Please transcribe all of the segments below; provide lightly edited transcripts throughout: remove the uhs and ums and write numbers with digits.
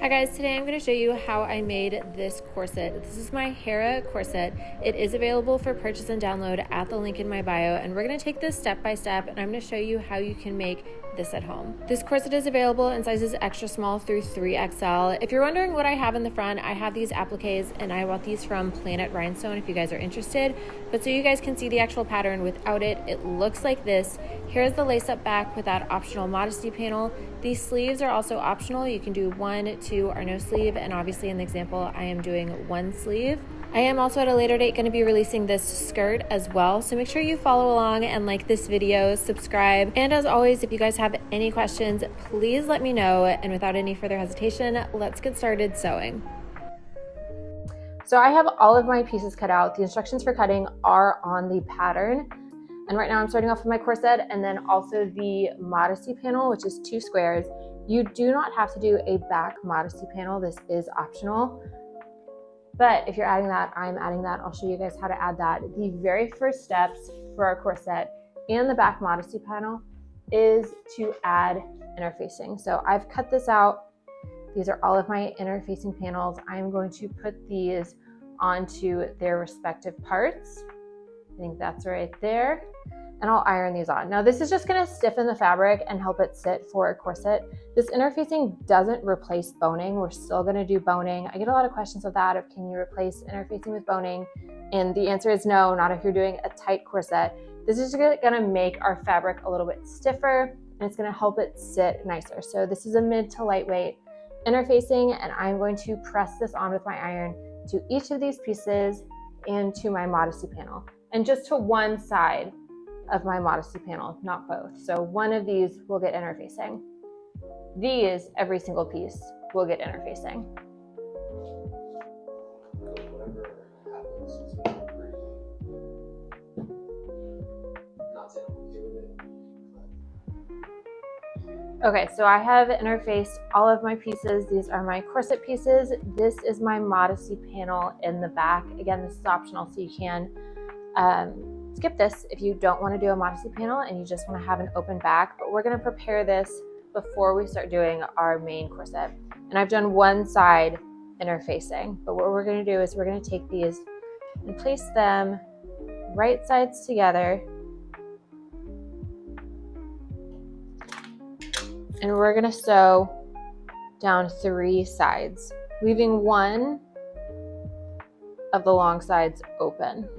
Hi guys, today I'm going to show you how I made this corset. This is my Hera corset. It is available for purchase and download at the link in my bio, and we're going to take this step by step and I'm going to show you how you can make this at home. This corset is available in sizes extra small through 3XL. If you're wondering what I have in the front, I have these appliques and I bought these from Planet Rhinestone if you guys are interested. But so you guys can see the actual pattern without it, it looks like this. Here's the lace up back with that optional modesty panel. These sleeves are also optional. You can do 1, 2, or no sleeve, and obviously in the example I am doing 1 sleeve. I am also at a later date going to be releasing this skirt as well, so make sure you follow along and like this video, subscribe, and as always, if you guys have any questions, please let me know, and without any further hesitation, let's get started sewing. So I have all of my pieces cut out. The instructions for cutting are on the pattern. And right now I'm starting off with my corset and then also the modesty panel, which is 2 squares. You do not have to do a back modesty panel. This is optional. But if you're adding that, I'm adding that. I'll show you guys how to add that. The very first steps for our corset and the back modesty panel is to add interfacing. So I've cut this out. These are all of my interfacing panels. I'm going to put these onto their respective parts. I think that's right there. And I'll iron these on. Now this is just gonna stiffen the fabric and help it sit for a corset. This interfacing doesn't replace boning. We're still gonna do boning. I get a lot of questions of that, of can you replace interfacing with boning? And the answer is no, not if you're doing a tight corset. This is gonna make our fabric a little bit stiffer and it's gonna help it sit nicer. So this is a mid to lightweight interfacing, and I'm going to press this on with my iron to each of these pieces and to my modesty panel. And just to one side of my modesty panel, not both. So one of these will get interfacing. These, every single piece, will get interfacing. Okay, so I have interfaced all of my pieces. These are my corset pieces. This is my modesty panel in the back. Again, this is optional, so you can skip this if you don't want to do a modesty panel and you just want to have an open back, but we're going to prepare this before we start doing our main corset. And I've done one side interfacing, but what we're going to do is we're going to take these and place them right sides together, and we're going to sew down 3 sides, leaving one of the long sides open.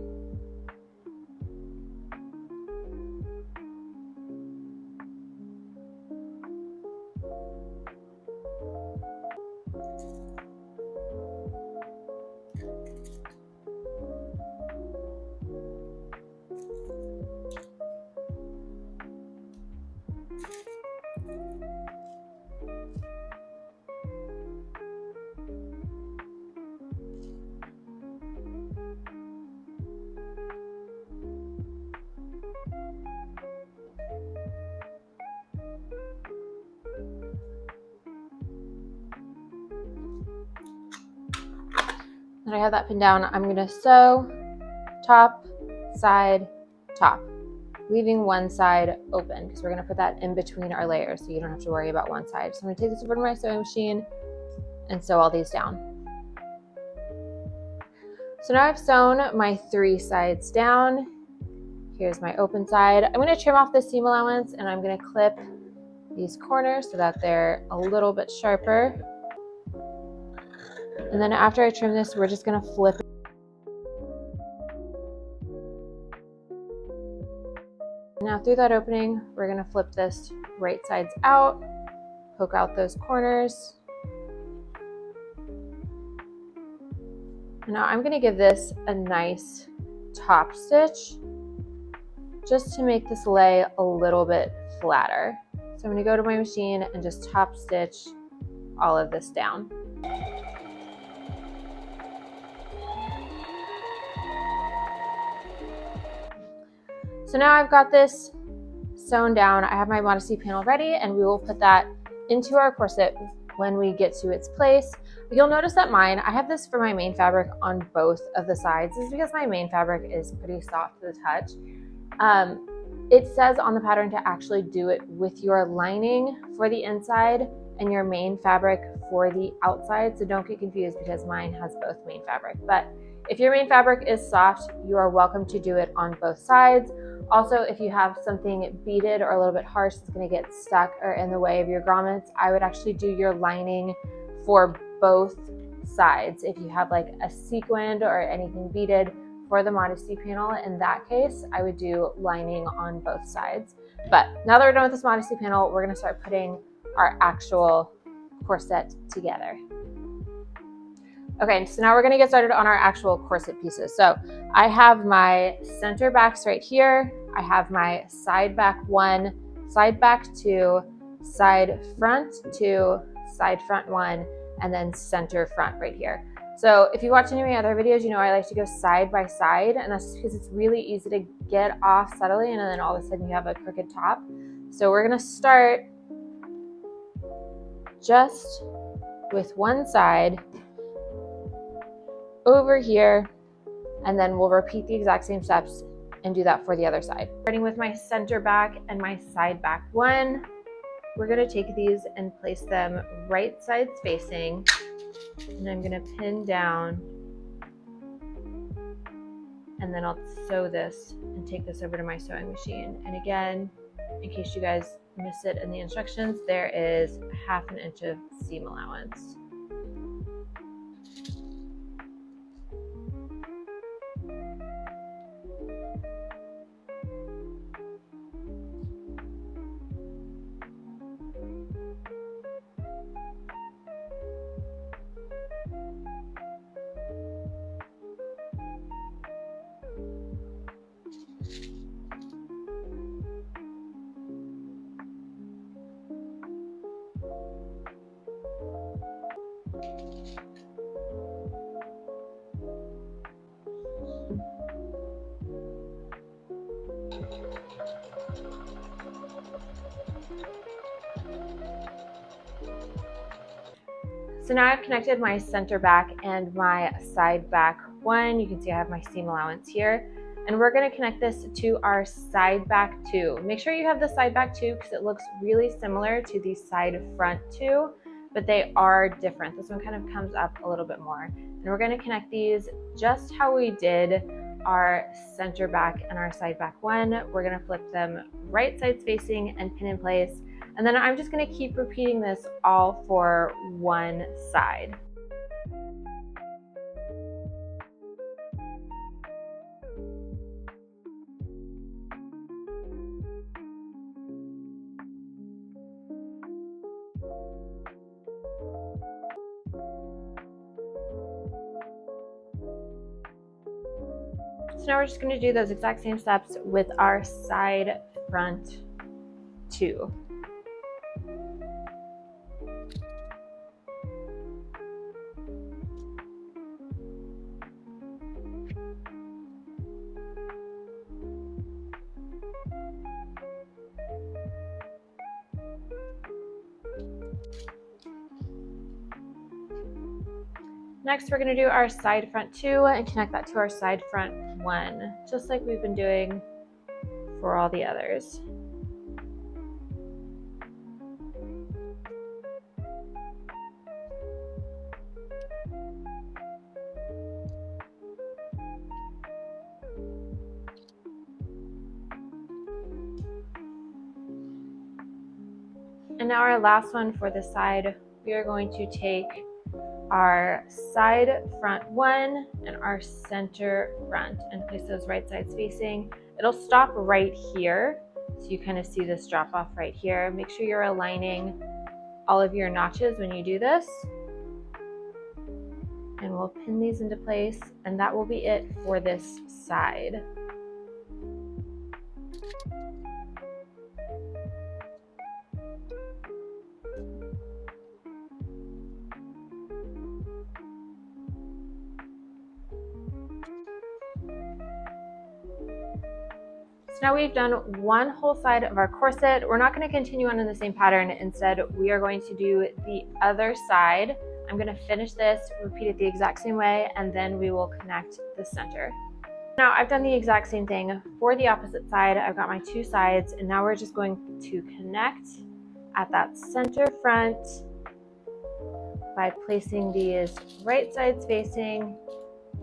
And I have that pinned down. I'm going to sew top, side, top, leaving one side open because we're going to put that in between our layers so you don't have to worry about one side. So I'm going to take this over to my sewing machine and sew all these down. So now I've sewn my 3 sides down. Here's my open side. I'm going to trim off the seam allowance and I'm going to clip these corners so that they're a little bit sharper. And then after I trim this, we're just going to flip it. Now through that opening, we're going to flip this right sides out, poke out those corners. Now I'm going to give this a nice top stitch just to make this lay a little bit flatter. So I'm going to go to my machine and just top stitch all of this down. So now I've got this sewn down. I have my modesty panel ready, and we will put that into our corset when we get to its place. You'll notice that I have this for my main fabric on both of the sides. This is because my main fabric is pretty soft to the touch. It says on the pattern to actually do it with your lining for the inside and your main fabric for the outside. So don't get confused because mine has both main fabric. But if your main fabric is soft, you are welcome to do it on both sides. Also, if you have something beaded or a little bit harsh that's going to get stuck or in the way of your grommets, I would actually do your lining for both sides. If you have like a sequined or anything beaded for the modesty panel, in that case, I would do lining on both sides. But now that we're done with this modesty panel, we're going to start putting our actual corset together. Okay, so now we're going to get started on our actual corset pieces. So I have my center backs right here. I have my side back 1, side back 2, side front 2, side front 1, and then center front right here. So if you watch any of my other videos, you know I like to go side by side, and that's because it's really easy to get off subtly and then all of a sudden you have a crooked top. So we're going to start just with one side over here, and then we'll repeat the exact same steps and do that for the other side. Starting with my center back and my side back 1, we're going to take these and place them right sides facing, and I'm going to pin down, and then I'll sew this and take this over to my sewing machine. And again, in case you guys miss it in the instructions, there is 1/2 inch of seam allowance. So now I've connected my center back and my side back 1. You can see I have my seam allowance here. And we're going to connect this to our side back 2. Make sure you have the side back 2 because it looks really similar to the side front 2, but they are different. This one kind of comes up a little bit more. And we're going to connect these just how we did our center back and our side back 1. We're going to flip them right sides facing and pin in place. And then I'm just going to keep repeating this all for one side. So now we're just going to do those exact same steps with our side front 2. Next, we're going to do our side front 2 and connect that to our side front 1, just like we've been doing for all the others. And now our last one for the side, we are going to take our side front 1 and our center front and place those right sides facing. It'll stop right here, so you kind of see this drop off right here. Make sure you're aligning all of your notches when you do this. And we'll pin these into place, and that will be it for this side. So now we've done one whole side of our corset. We're not going to continue on in the same pattern. Instead, we are going to do the other side. I'm going to finish this, repeat it the exact same way, and then we will connect the center. Now I've done the exact same thing for the opposite side. I've got my two sides, and now we're just going to connect at that center front by placing these right sides facing,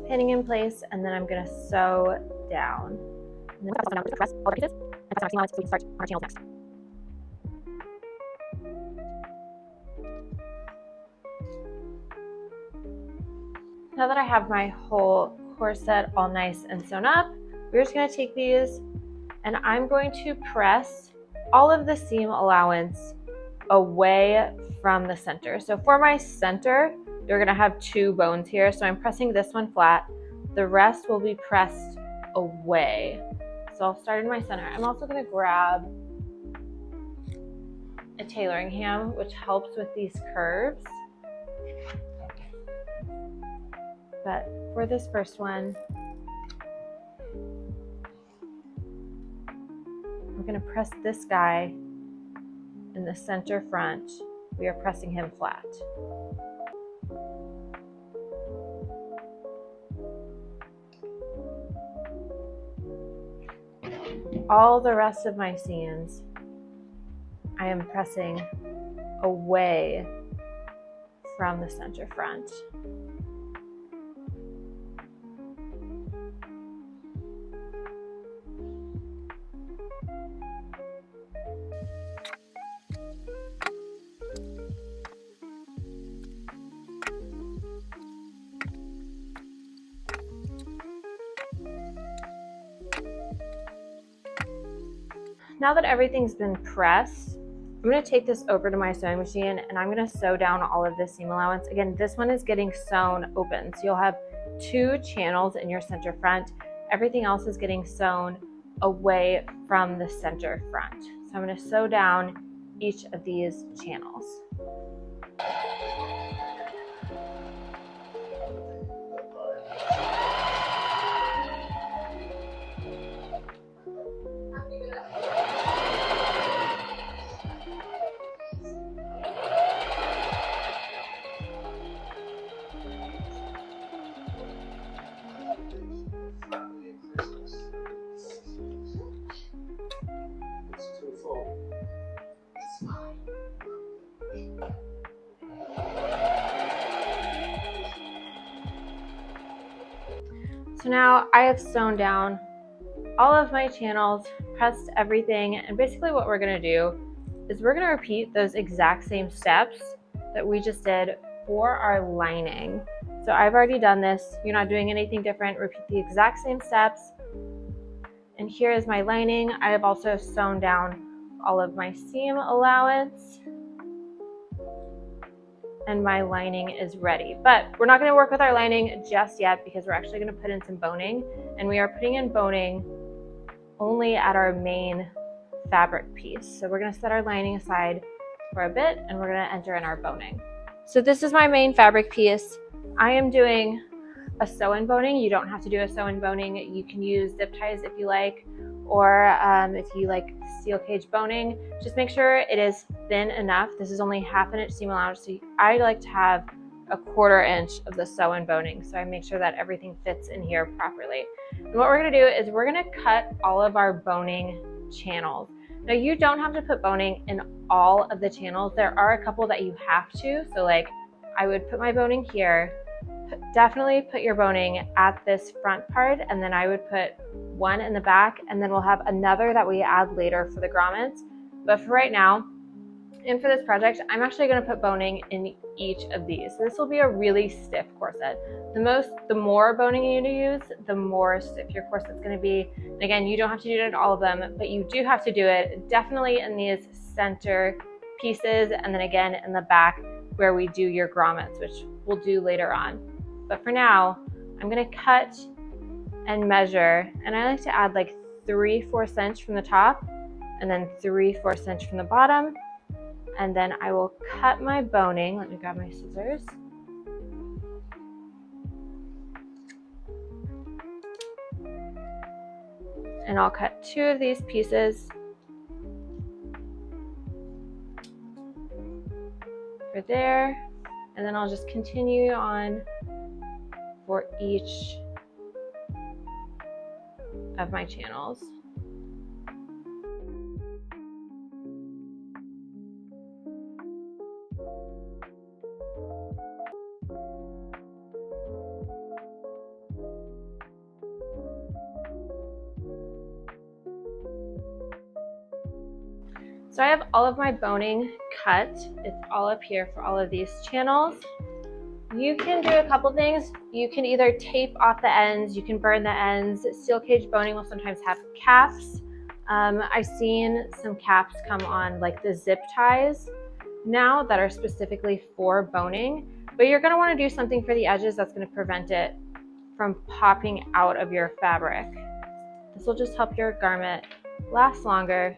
pinning in place, and then I'm gonna sew down. And then press all the pieces and press our seam allowance so we can start on our channels next. Now that I have my whole corset all nice and sewn up, we're just gonna take these and I'm going to press all of the seam allowance away from the center. So for my center, you're gonna have two bones here. So I'm pressing this one flat. The rest will be pressed away. So I'll start in my center. I'm also gonna grab a tailoring ham, which helps with these curves. But for this first one, we're gonna press this guy in the center front. We are pressing him flat. All the rest of my seams, I am pressing away from the center front. Now that everything's been pressed, I'm going to take this over to my sewing machine and I'm going to sew down all of this seam allowance. Again, this one is getting sewn open. So you'll have two channels in your center front. Everything else is getting sewn away from the center front. So I'm going to sew down each of these channels. So now I have sewn down all of my channels, pressed everything, and basically what we're gonna do is we're gonna repeat those exact same steps that we just did for our lining. So I've already done this. You're not doing anything different. Repeat the exact same steps. And here is my lining. I have also sewn down all of my seam allowance. And my lining is ready. But we're not gonna work with our lining just yet because we're actually gonna put in some boning, and we are putting in boning only at our main fabric piece. So we're gonna set our lining aside for a bit and we're gonna enter in our boning. So this is my main fabric piece. I am doing a sew-in boning. You don't have to do a sew-in boning. You can use zip ties if you like, or if you like steel cage boning, just make sure it is thin enough. This is only 1/2 inch seam allowance, so I like to have 1/4 inch of the sew-in boning, so I make sure that everything fits in here properly. And what we're gonna do is we're gonna cut all of our boning channels. Now you don't have to put boning in all of the channels. There are a couple that you have to, so like I would put my boning here. Definitely put your boning at this front part, and then I would put one in the back, and then we'll have another that we add later for the grommets. But for right now, and for this project, I'm actually going to put boning in each of these. So this will be a really stiff corset. The more boning you use, the more stiff your corset's going to be. And again, you don't have to do it in all of them, but you do have to do it definitely in these center pieces, and then again in the back where we do your grommets, which we'll do later on. But for now, I'm gonna cut and measure, and I like to add like 3/4 inch from the top and then 3/4 inch from the bottom. And then I will cut my boning. Let me grab my scissors. And I'll cut 2 of these pieces for there. And then I'll just continue on for each of my channels. So I have all of my boning cut. It's all up here for all of these channels. You can do a couple things. You can either tape off the ends, you can burn the ends. Steel cage boning will sometimes have caps. I've seen some caps come on like the zip ties now that are specifically for boning, but you're gonna wanna do something for the edges that's gonna prevent it from popping out of your fabric. This will just help your garment last longer.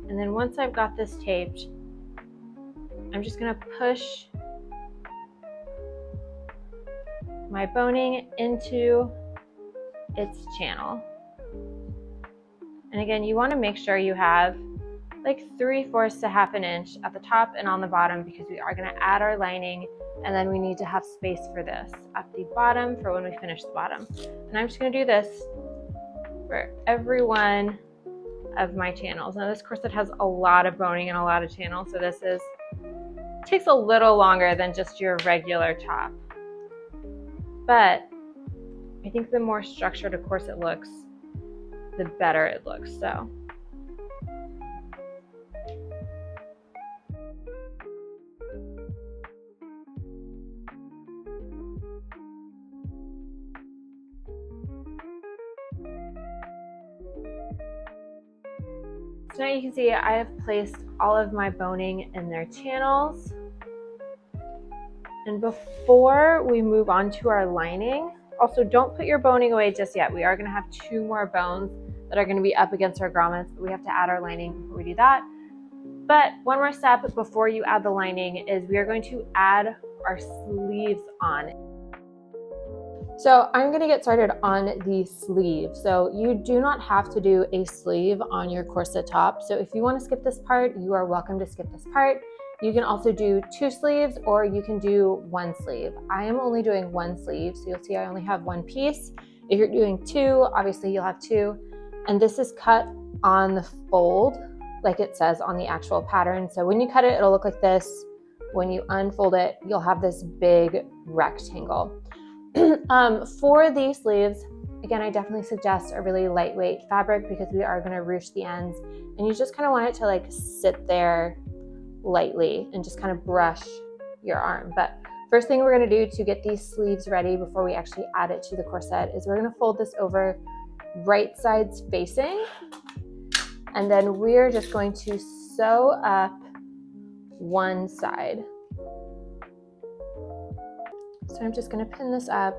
And then once I've got this taped, I'm just gonna push my boning into its channel. And again, you wanna make sure you have like 3/4 to 1/2 inch at the top and on the bottom, because we are gonna add our lining, and then we need to have space for this at the bottom for when we finish the bottom. And I'm just gonna do this for every one of my channels. Now this corset has a lot of boning and a lot of channels, so this takes a little longer than just your regular top. But I think the more structured a corset looks, the better it looks. So now you can see I have placed all of my boning in their channels. And before we move on to our lining, also don't put your boning away just yet. We are gonna have 2 more bones that are gonna be up against our grommets, but we have to add our lining before we do that. But one more step before you add the lining is we are going to add our sleeves on. So I'm gonna get started on the sleeve. So you do not have to do a sleeve on your corset top. So if you wanna skip this part, you are welcome to skip this part. You can also do 2 sleeves, or you can do 1 sleeve. I am only doing 1 sleeve, so you'll see I only have 1 piece. If you're doing 2, obviously you'll have 2. And this is cut on the fold, like it says on the actual pattern. So when you cut it, it'll look like this. When you unfold it, you'll have this big rectangle. For these sleeves, again, I definitely suggest a really lightweight fabric, because we are gonna ruche the ends, and you just kind of want it to like sit there lightly and just kind of brush your arm. But first thing we're gonna do to get these sleeves ready before we actually add it to the corset is we're gonna fold this over right sides facing, and then we're just going to sew up one side. So I'm just gonna pin this up,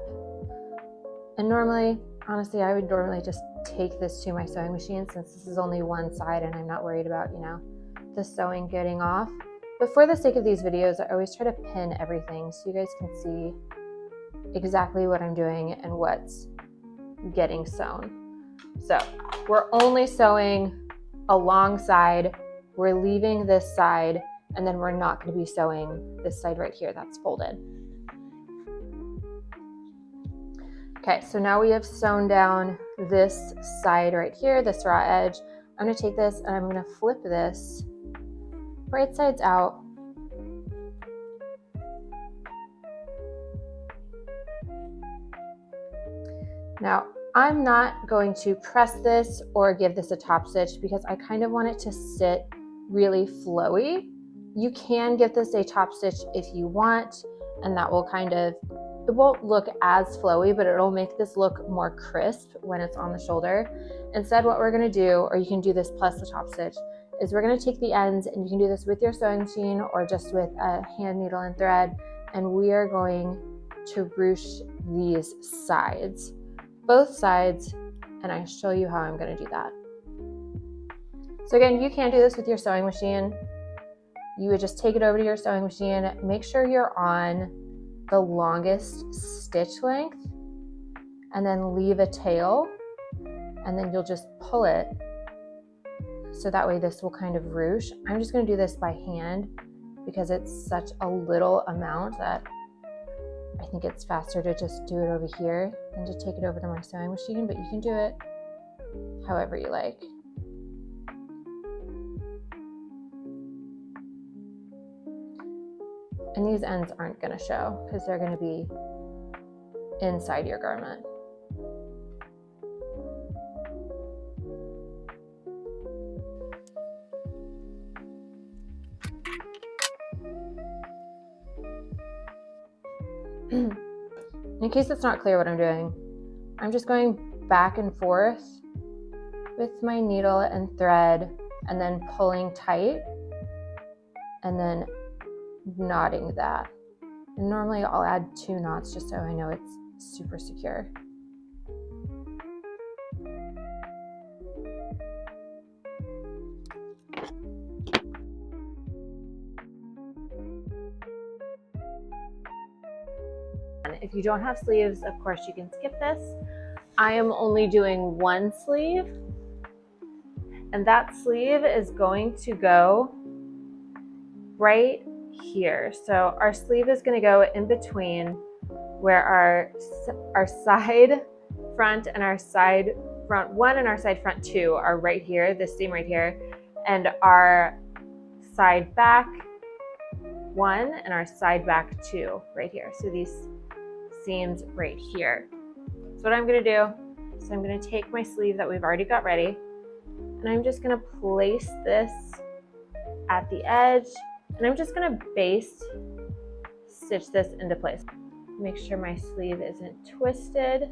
and normally, honestly, I would normally just take this to my sewing machine, since this is only one side and I'm not worried about, you know, the sewing getting off. But for the sake of these videos, I always try to pin everything so you guys can see exactly what I'm doing and what's getting sewn. So we're only sewing alongside, we're leaving this side, and then we're not going to be sewing this side right here that's folded. Okay, so now we have sewn down this side right here, this raw edge. I'm going to take this and I'm going to flip this right sides out. Now, I'm not going to press this or give this a top stitch, because I kind of want it to sit really flowy. You can give this a top stitch if you want, and that will kind of, it won't look as flowy, but it'll make this look more crisp when it's on the shoulder. Instead, what we're gonna do, or you can do this plus the top stitch, is we're gonna take the ends, and you can do this with your sewing machine or just with a hand needle and thread, and we are going to ruche these sides, both sides, and I'll show you how I'm gonna do that. So again, you can do this with your sewing machine. You would just take it over to your sewing machine, make sure you're on the longest stitch length, and then leave a tail, and then you'll just pull it, so that way this will kind of ruche. I'm just going to do this by hand because it's such a little amount that I think it's faster to just do it over here than to take it over to my sewing machine, but you can do it however you like. And these ends aren't going to show because they're going to be inside your garment. In case it's not clear what I'm doing, I'm just going back and forth with my needle and thread and then pulling tight and then knotting that. And normally I'll add 2 knots just so I know it's super secure. If you don't have sleeves, of course you can skip this. I am only doing 1 sleeve, and that sleeve is going to go right here. So our sleeve is going to go in between where our side front and our side front 1 and our side front 2 are right here, this seam right here, and our side back 1 and our side back 2 right here. So these seams right here. So what I'm going to do is I'm going to take my sleeve that we've already got ready, and I'm just going to place this at the edge, and I'm just going to baste stitch this into place. Make sure my sleeve isn't twisted.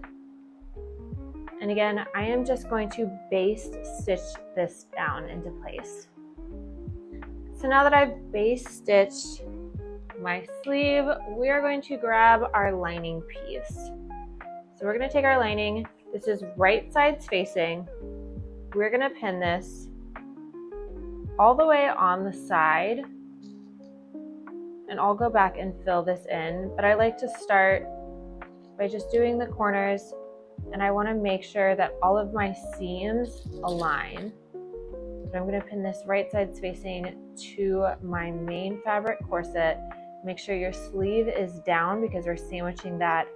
And again, I am just going to baste stitch this down into place. So now that I've baste stitched my sleeve, we are going to grab our lining piece. So we're going to take our lining. This is right sides facing. We're going to pin this all the way on the side, and I'll go back and fill this in, but I like to start by just doing the corners, and I want to make sure that all of my seams align. So I'm going to pin this right sides facing to my main fabric corset. Make sure your sleeve is down because we're sandwiching that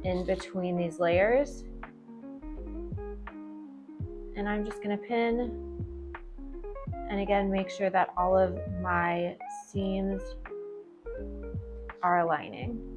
in between these layers. And I'm just going to pin, and again, make sure that all of my seams are aligning.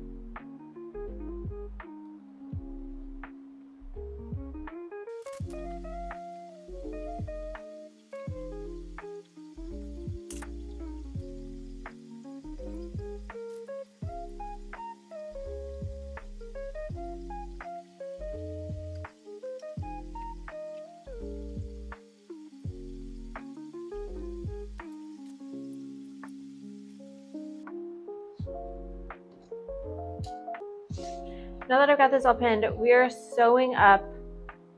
Now that I've got this all pinned, we are sewing up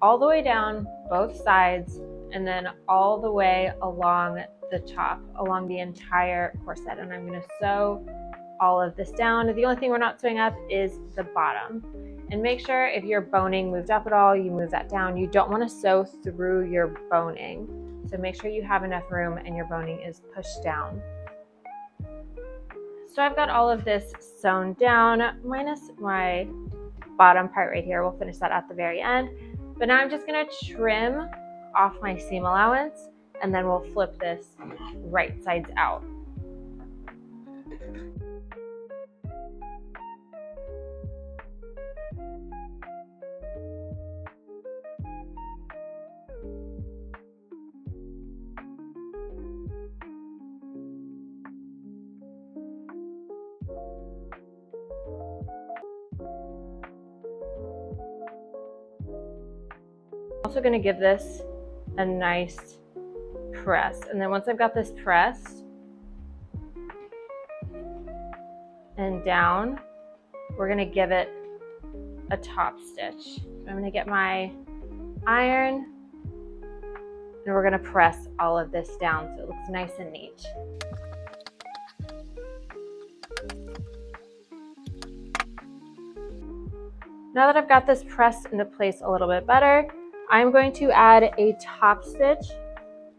all the way down both sides and then all the way along the top, along the entire corset. And I'm going to sew all of this down. The only thing we're not sewing up is the bottom. And make sure if your boning moved up at all, you move that down. You don't want to sew through your boning. So make sure you have enough room and your boning is pushed down. So I've got all of this sewn down, minus my bottom part right here. We'll finish that at the very end. But now I'm just going to trim off my seam allowance, and then we'll flip this right sides out. Also going to give this a nice press, and then once I've got this pressed and down, we're going to give it a top stitch. I'm going to get my iron, and we're going to press all of this down so it looks nice and neat. Now that I've got this pressed into place a little bit better, I'm going to add a top stitch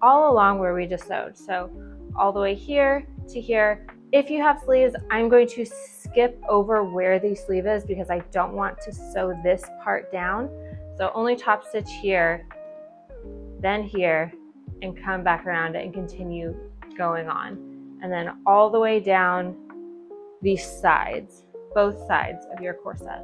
all along where we just sewed. So all the way here to here. If you have sleeves, I'm going to skip over where the sleeve is because I don't want to sew this part down. So only top stitch here, then here, and come back around and continue going on. And then all the way down these sides, both sides of your corset.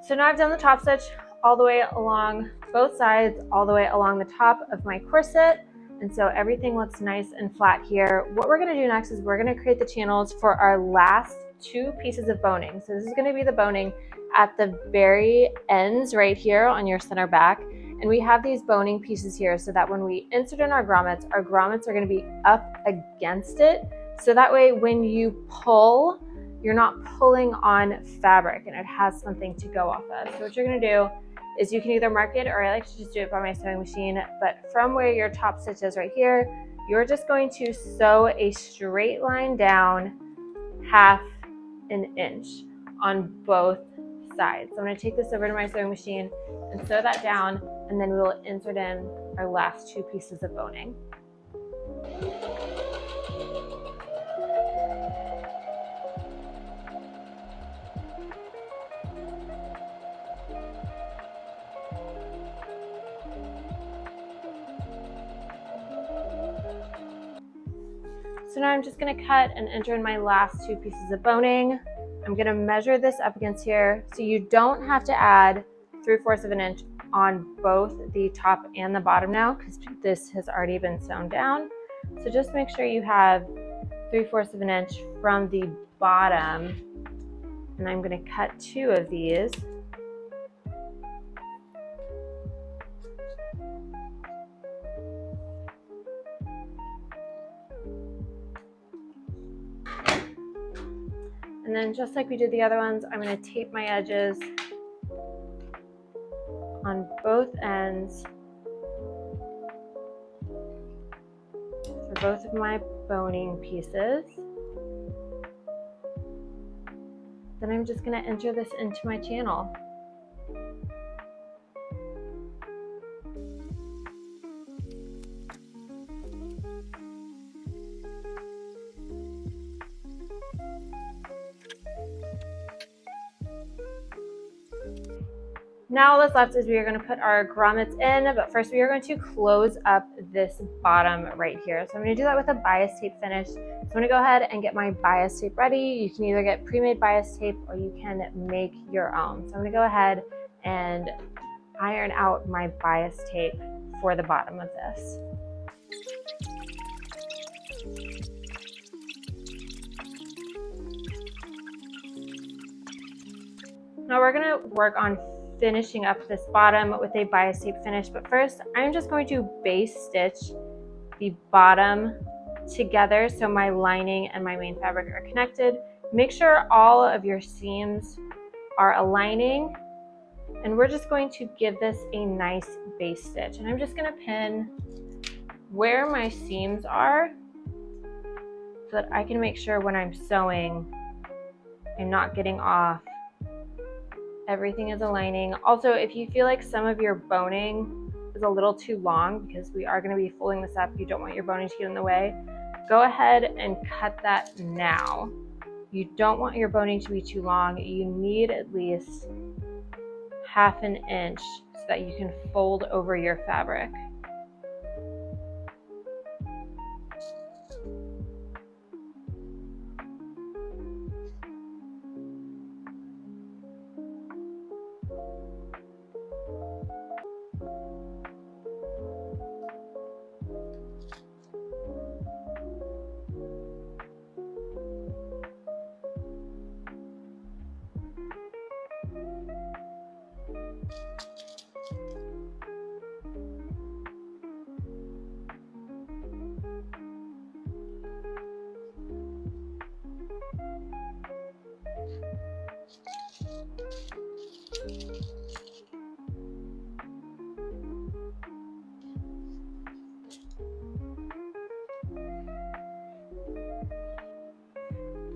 So now I've done the top stitch all the way along both sides, all the way along the top of my corset. And so everything looks nice and flat here. What we're gonna do next is we're gonna create the channels for our last 2 pieces of boning. So this is gonna be the boning at the very ends right here on your center back. And we have these boning pieces here so that when we insert in our grommets are gonna be up against it. So that way when you pull, you're not pulling on fabric and it has something to go off of. So what you're gonna do is you can either mark it, or I like to just do it by my sewing machine, but from where your top stitch is right here, you're just going to sew a straight line down 1/2 inch on both sides. So I'm gonna take this over to my sewing machine and sew that down, and then we will insert in our last 2 pieces of boning. So now I'm just gonna cut and enter in my last 2 pieces of boning. I'm gonna measure this up against here. So you don't have to add 3/4 of an inch on both the top and the bottom now, because this has already been sewn down. So just make sure you have 3/4 of an inch from the bottom. And I'm gonna cut 2 of these. And then just like we did the other ones, I'm gonna tape my edges on both ends for both of my boning pieces. Then I'm just gonna enter this into my channel. Now all that's left is we are going to put our grommets in, but first we are going to close up this bottom right here. So I'm going to do that with a bias tape finish. So I'm going to go ahead and get my bias tape ready. You can either get pre-made bias tape or you can make your own. So I'm going to go ahead and iron out my bias tape for the bottom of this. Now we're going to work on finishing up this bottom with a bias tape finish, but first I'm just going to base stitch the bottom together so my lining and my main fabric are connected. Make sure all of your seams are aligning, and we're just going to give this a nice base stitch. And I'm just going to pin where my seams are so that I can make sure when I'm sewing I'm not getting off. Everything is aligning. Also, if you feel like some of your boning is a little too long, because we are going to be folding this up, you don't want your boning to get in the way, go ahead and cut that now. You don't want your boning to be too long. You need at least 1/2 inch so that you can fold over your fabric.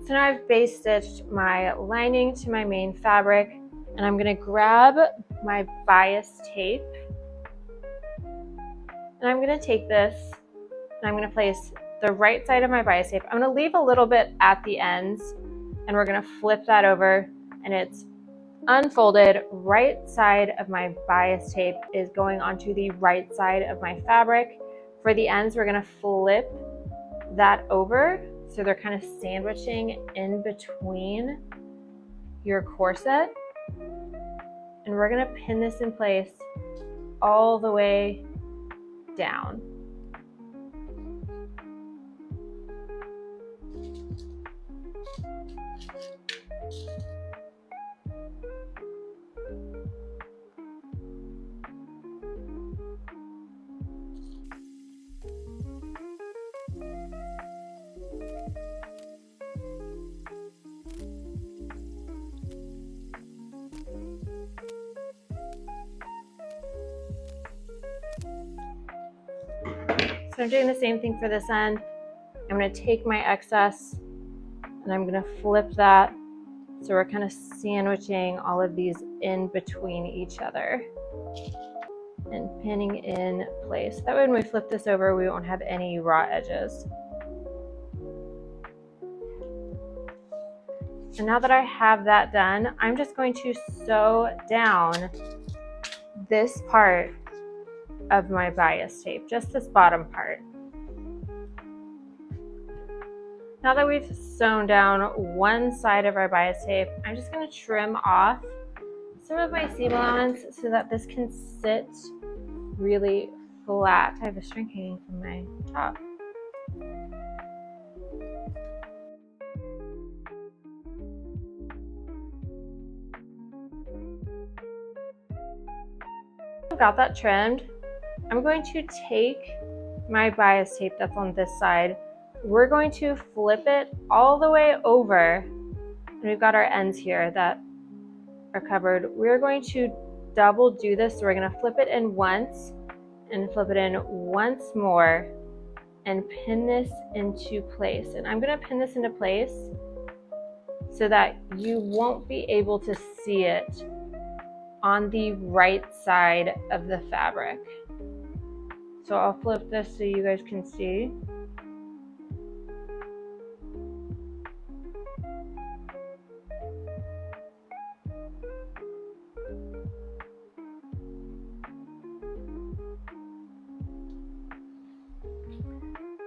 So now I've base stitched my lining to my main fabric, and I'm going to grab my bias tape, and I'm going to take this and I'm going to place the right side of my bias tape. I'm going to leave a little bit at the ends, and we're going to flip that over, and it's unfolded. Right side of my bias tape is going onto the right side of my fabric. For the ends, we're going to flip that over so they're kind of sandwiching in between your corset. and we're gonna pin this in place all the way down. So I'm doing the same thing for this end. I'm going to take my excess and I'm going to flip that. So we're kind of sandwiching all of these in between each other and pinning in place. That way when we flip this over, we won't have any raw edges. And now that I have that done, I'm just going to sew down this part of my bias tape, just this bottom part. Now that we've sewn down one side of our bias tape, I'm just going to trim off some of my seam allowance so that this can sit really flat. I have a string hanging from my top. I've got that trimmed. I'm going to take my bias tape that's on this side. We're going to flip it all the way over, and we've got our ends here that are covered. We're going to double do this. So we're going to flip it in once and flip it in once more and pin this into place. And I'm going to pin this into place so that you won't be able to see it on the right side of the fabric. So I'll flip this so you guys can see.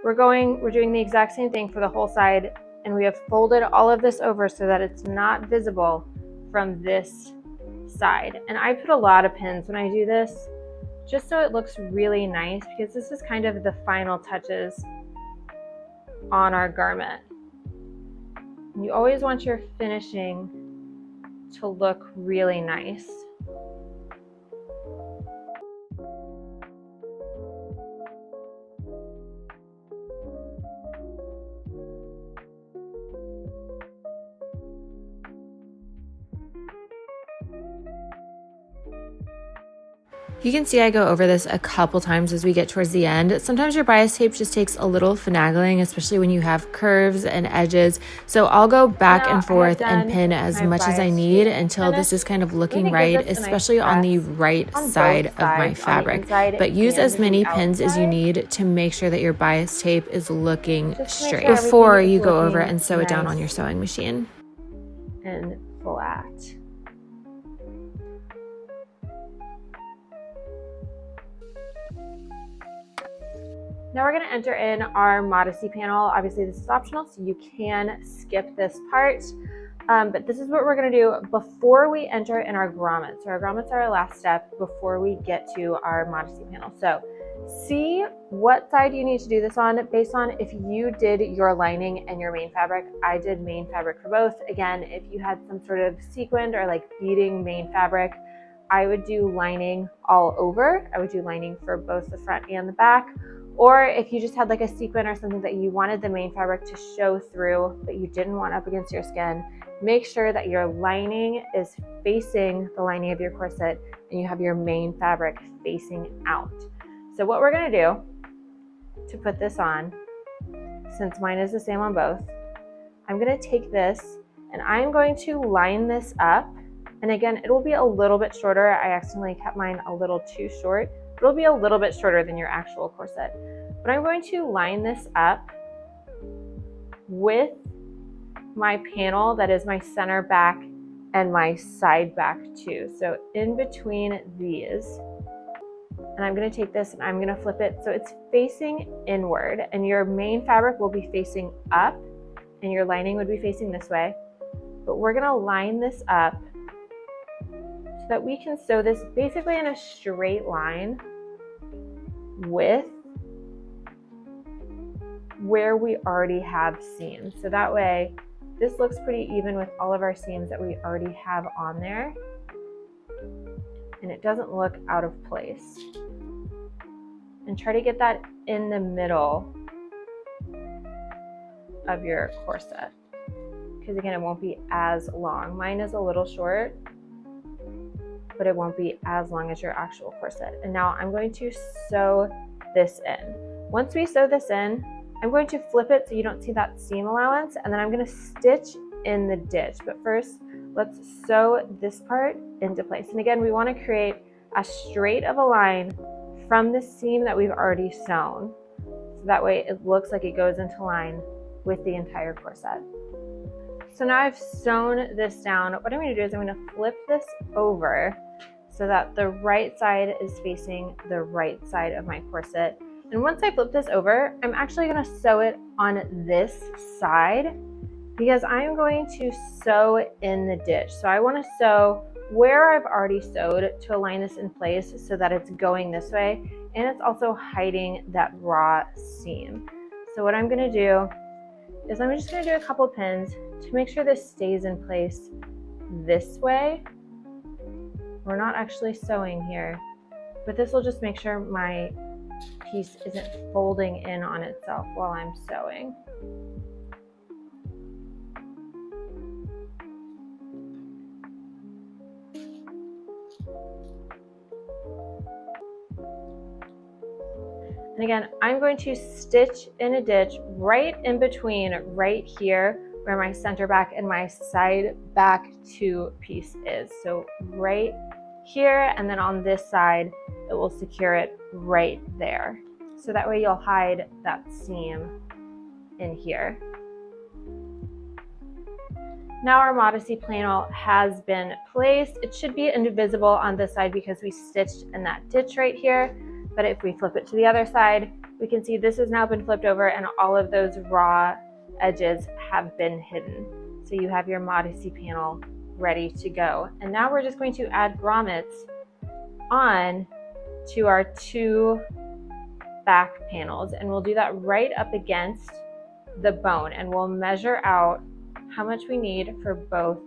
We're doing the exact same thing for the whole side, and we have folded all of this over so that it's not visible from this side. And I put a lot of pins when I do this, just so it looks really nice, because this is kind of the final touches on our garment. You always want your finishing to look really nice. You can see I go over this a couple times as we get towards the end. Sometimes your bias tape just takes a little finagling, especially when you have curves and edges. So I'll go back and forth and pin as much as I need until this is kind of looking right, especially on the right side of my fabric. But use as many pins as you need to make sure that your bias tape is looking straight before you go over and sew it down on your sewing machine. And flat. Now we're going to enter in our modesty panel. Obviously this is optional, so you can skip this part, but this is what we're going to do before we enter in our grommets. So our grommets are our last step before we get to our modesty panel. So see what side you need to do this on based on if you did your lining and your main fabric. I did main fabric for both. Again, if you had some sort of sequined or like beading main fabric, I would do lining all over. I would do lining for both the front and the back. Or if you just had like a sequin or something that you wanted the main fabric to show through, but you didn't want up against your skin, make sure that your lining is facing the lining of your corset and you have your main fabric facing out. So what we're gonna do to put this on, since mine is the same on both, I'm gonna take this and I'm going to line this up. And again, it will be a little bit shorter. I accidentally cut mine a little too short. It'll be a little bit shorter than your actual corset. But I'm going to line this up with my panel that is my center back and my side back too. So in between these, and I'm going to take this and I'm going to flip it so it's facing inward, and your main fabric will be facing up and your lining would be facing this way. But we're going to line this up so that we can sew this basically in a straight line with where we already have seams. So that way this looks pretty even with all of our seams that we already have on there, and it doesn't look out of place. And try to get that in the middle of your corset, because again, it won't be as long. Mine is a little short, but it won't be as long as your actual corset. And now I'm going to sew this in. Once we sew this in, I'm going to flip it so you don't see that seam allowance, and then I'm going to stitch in the ditch. But first, let's sew this part into place. And again, we want to create as straight of a line from the seam that we've already sewn. So that way it looks like it goes into line with the entire corset. So now I've sewn this down. What I'm going to do is I'm going to flip this over so that the right side is facing the right side of my corset. And once I flip this over, I'm actually going to sew it on this side because I'm going to sew in the ditch. So I want to sew where I've already sewed to align this in place so that it's going this way, and it's also hiding that raw seam. So what I'm going to do is I'm just going to do a couple pins to make sure this stays in place this way. We're not actually sewing here, but this will just make sure my piece isn't folding in on itself while I'm sewing. And again, I'm going to stitch in a ditch right in between right here where my center back and my side back two piece is. So right here, and then on this side, it will secure it right there. So that way you'll hide that seam in here. Now our modesty panel has been placed. It should be invisible on this side because we stitched in that ditch right here. But if we flip it to the other side, we can see this has now been flipped over and all of those raw edges have been hidden. So you have your modesty panel ready to go. And now we're just going to add grommets on to our two back panels. And we'll do that right up against the bone, and we'll measure out how much we need for both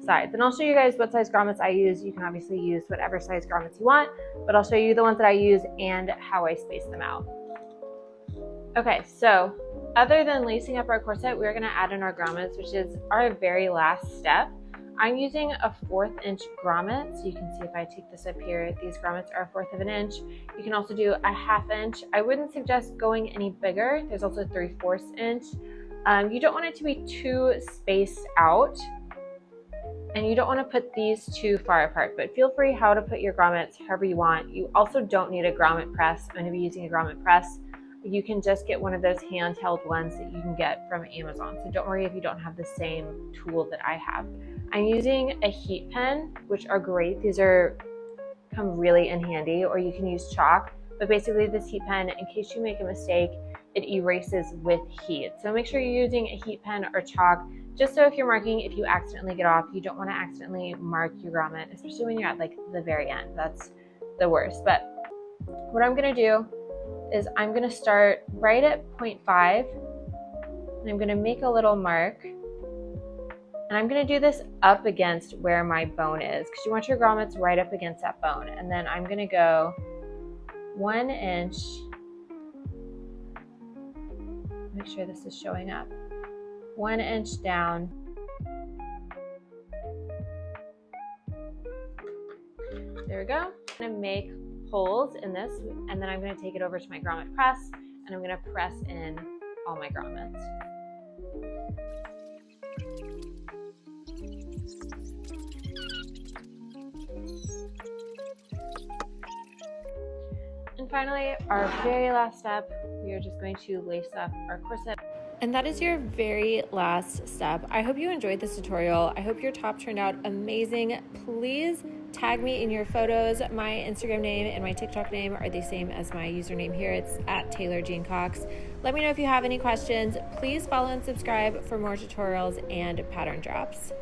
sides. And I'll show you guys what size grommets I use. You can obviously use whatever size grommets you want, but I'll show you the ones that I use and how I space them out. Okay, so other than lacing up our corset, we're gonna add in our grommets, which is our very last step. I'm using a 1/4 inch grommet. So you can see if I take this up here, these grommets are 1/4 inch. You can also do a 1/2 inch. I wouldn't suggest going any bigger. There's also 3/4 inch. You don't want it to be too spaced out, and you don't want to put these too far apart, but feel free how to put your grommets however you want. You also don't need a grommet press. I'm going to be using a grommet press. You can just get one of those handheld ones that you can get from Amazon. So don't worry if you don't have the same tool that I have. I'm using a heat pen, which are great. These come really in handy, or you can use chalk. But basically this heat pen, in case you make a mistake, it erases with heat. So make sure you're using a heat pen or chalk, just so if you're marking, if you accidentally get off, you don't want to accidentally mark your grommet, especially when you're at like the very end. That's the worst. But what I'm going to do is I'm going to start right at 0.5, and I'm going to make a little mark, and I'm going to do this up against where my bone is, because you want your grommets right up against that bone. And then I'm going to go 1 inch, make sure this is showing up, 1 inch down, there we go. I'm going to make holes in this, and then I'm going to take it over to my grommet press, and I'm going to press in all my grommets. And finally, our very last step, we are just going to lace up our corset. And that is your very last step. I hope you enjoyed this tutorial. I hope your top turned out amazing. Please tag me in your photos. My Instagram name and my TikTok name are the same as my username here. It's @TaylorJeanCox. Let me know if you have any questions. Please follow and subscribe for more tutorials and pattern drops.